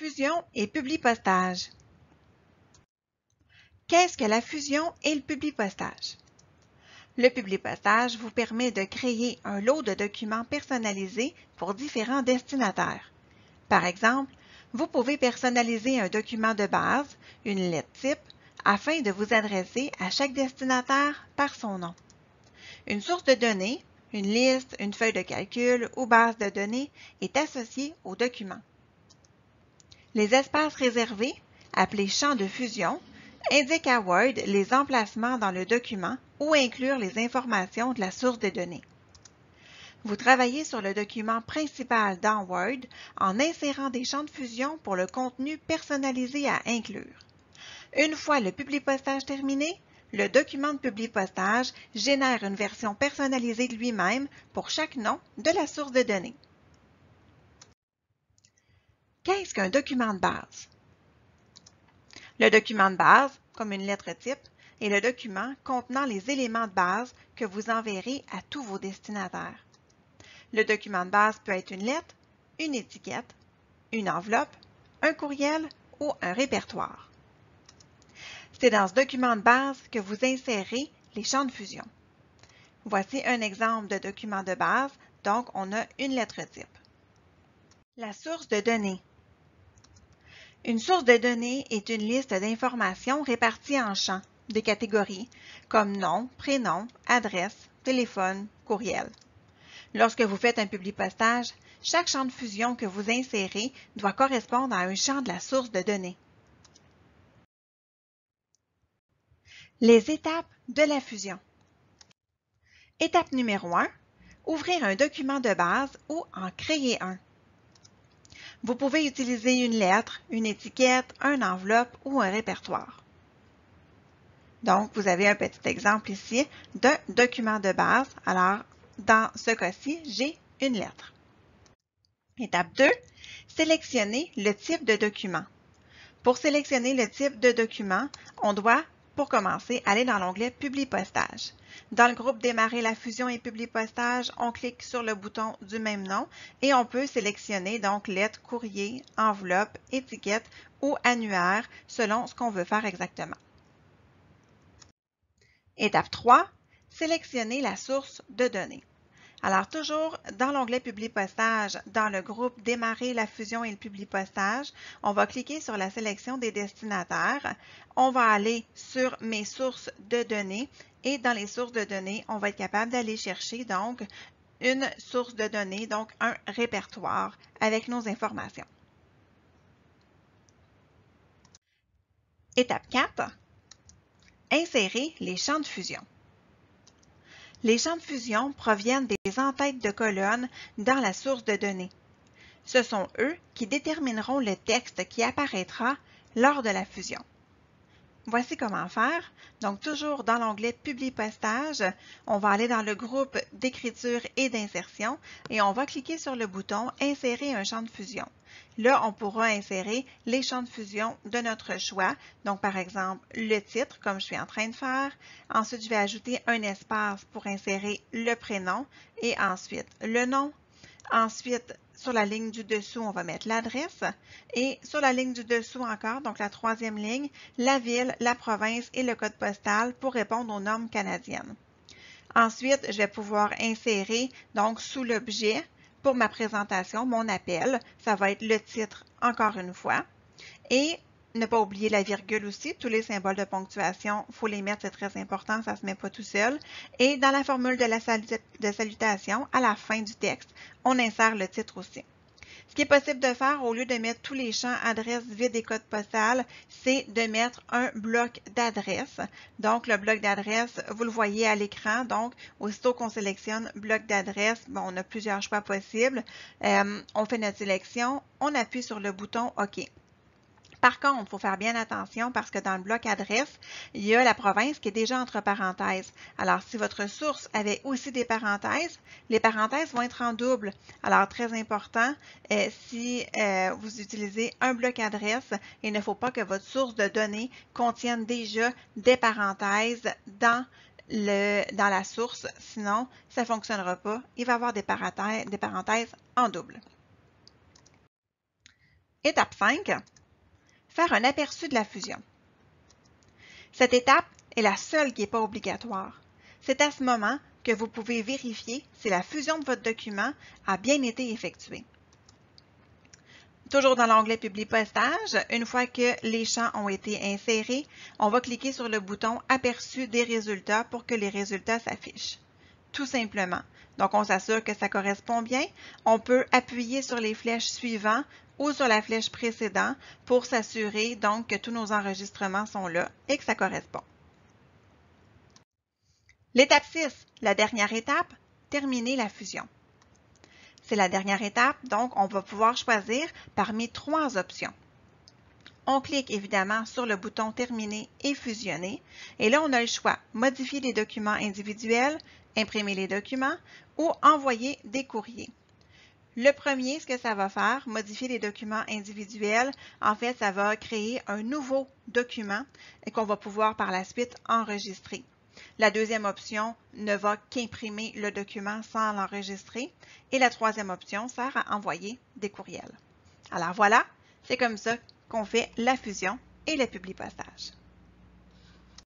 Fusion et publipostage. Qu'est-ce que la fusion et le publipostage? Le publipostage vous permet de créer un lot de documents personnalisés pour différents destinataires. Par exemple, vous pouvez personnaliser un document de base, une lettre type, afin de vous adresser à chaque destinataire par son nom. Une source de données, une liste, une feuille de calcul ou base de données est associée au document. Les espaces réservés, appelés champs de fusion, indiquent à Word les emplacements dans le document où inclure les informations de la source de données. Vous travaillez sur le document principal dans Word en insérant des champs de fusion pour le contenu personnalisé à inclure. Une fois le publipostage terminé, le document de publipostage génère une version personnalisée de lui-même pour chaque nom de la source de données. Qu'est-ce qu'un document de base? Le document de base, comme une lettre type, est le document contenant les éléments de base que vous enverrez à tous vos destinataires. Le document de base peut être une lettre, une étiquette, une enveloppe, un courriel ou un répertoire. C'est dans ce document de base que vous insérez les champs de fusion. Voici un exemple de document de base, donc on a une lettre type. La source de données. Une source de données est une liste d'informations réparties en champs, de catégories, comme nom, prénom, adresse, téléphone, courriel. Lorsque vous faites un publipostage, chaque champ de fusion que vous insérez doit correspondre à un champ de la source de données. Les étapes de la fusion. Étape numéro 1. Ouvrir un document de base ou en créer un. Vous pouvez utiliser une lettre, une étiquette, une enveloppe ou un répertoire. Donc, vous avez un petit exemple ici d'un document de base. Alors, dans ce cas-ci, j'ai une lettre. Étape 2. Sélectionner le type de document. Pour sélectionner le type de document, on doit, pour commencer, aller dans l'onglet Publipostage. Dans le groupe Démarrer la fusion et publipostage, on clique sur le bouton du même nom et on peut sélectionner donc lettre, courrier, enveloppe, étiquette ou annuaire selon ce qu'on veut faire exactement. Étape 3. Sélectionner la source de données. Alors, toujours dans l'onglet Publipostage, dans le groupe Démarrer la fusion et le publipostage, on va cliquer sur la sélection des destinataires. On va aller sur Mes sources de données et dans les sources de données, on va être capable d'aller chercher donc une source de données, donc un répertoire avec nos informations. Étape 4. Insérer les champs de fusion. Les champs de fusion proviennent des en-têtes de colonnes dans la source de données. Ce sont eux qui détermineront le texte qui apparaîtra lors de la fusion. Voici comment faire. Donc, toujours dans l'onglet Publipostage, on va aller dans le groupe d'écriture et d'insertion et on va cliquer sur le bouton Insérer un champ de fusion. Là, on pourra insérer les champs de fusion de notre choix. Donc, par exemple, le titre, comme je suis en train de faire. Ensuite, je vais ajouter un espace pour insérer le prénom et ensuite le nom. Ensuite, sur la ligne du dessous, on va mettre l'adresse et sur la ligne du dessous encore, donc la troisième ligne, la ville, la province et le code postal pour répondre aux normes canadiennes. Ensuite, je vais pouvoir insérer donc sous l'objet pour ma présentation, mon appel, ça va être le titre encore une fois et ne pas oublier la virgule aussi, tous les symboles de ponctuation, il faut les mettre, c'est très important, ça ne se met pas tout seul. Et dans la formule de salutation, à la fin du texte, on insère le titre aussi. Ce qui est possible de faire, au lieu de mettre tous les champs adresse, vide et code postal, c'est de mettre un bloc d'adresse. Donc, le bloc d'adresse, vous le voyez à l'écran. Donc, aussitôt qu'on sélectionne bloc d'adresse, bon, on a plusieurs choix possibles. On fait notre sélection, on appuie sur le bouton OK. Par contre, il faut faire bien attention parce que dans le bloc adresse, il y a la province qui est déjà entre parenthèses. Alors, si votre source avait aussi des parenthèses, les parenthèses vont être en double. Alors, très important, si vous utilisez un bloc adresse, il ne faut pas que votre source de données contienne déjà des parenthèses dans la source, sinon ça ne fonctionnera pas. Il va y avoir des parenthèses en double. Étape 5. Faire un aperçu de la fusion. Cette étape est la seule qui n'est pas obligatoire. C'est à ce moment que vous pouvez vérifier si la fusion de votre document a bien été effectuée. Toujours dans l'onglet Publipostage, une fois que les champs ont été insérés, on va cliquer sur le bouton Aperçu des résultats pour que les résultats s'affichent. Tout simplement. Donc, on s'assure que ça correspond bien. On peut appuyer sur les flèches suivantes ou sur la flèche précédente pour s'assurer donc que tous nos enregistrements sont là et que ça correspond. L'étape 6, la dernière étape, terminer la fusion. C'est la dernière étape, donc on va pouvoir choisir parmi 3 options. On clique évidemment sur le bouton Terminer et fusionner et là on a le choix modifier les documents individuels, imprimer les documents ou envoyer des courriers. Le premier, ce que ça va faire, modifier les documents individuels, en fait, ça va créer un nouveau document qu'on va pouvoir par la suite enregistrer. La deuxième option ne va qu'imprimer le document sans l'enregistrer. Et la troisième option sert à envoyer des courriels. Alors voilà, c'est comme ça qu'on fait la fusion et le publipostage.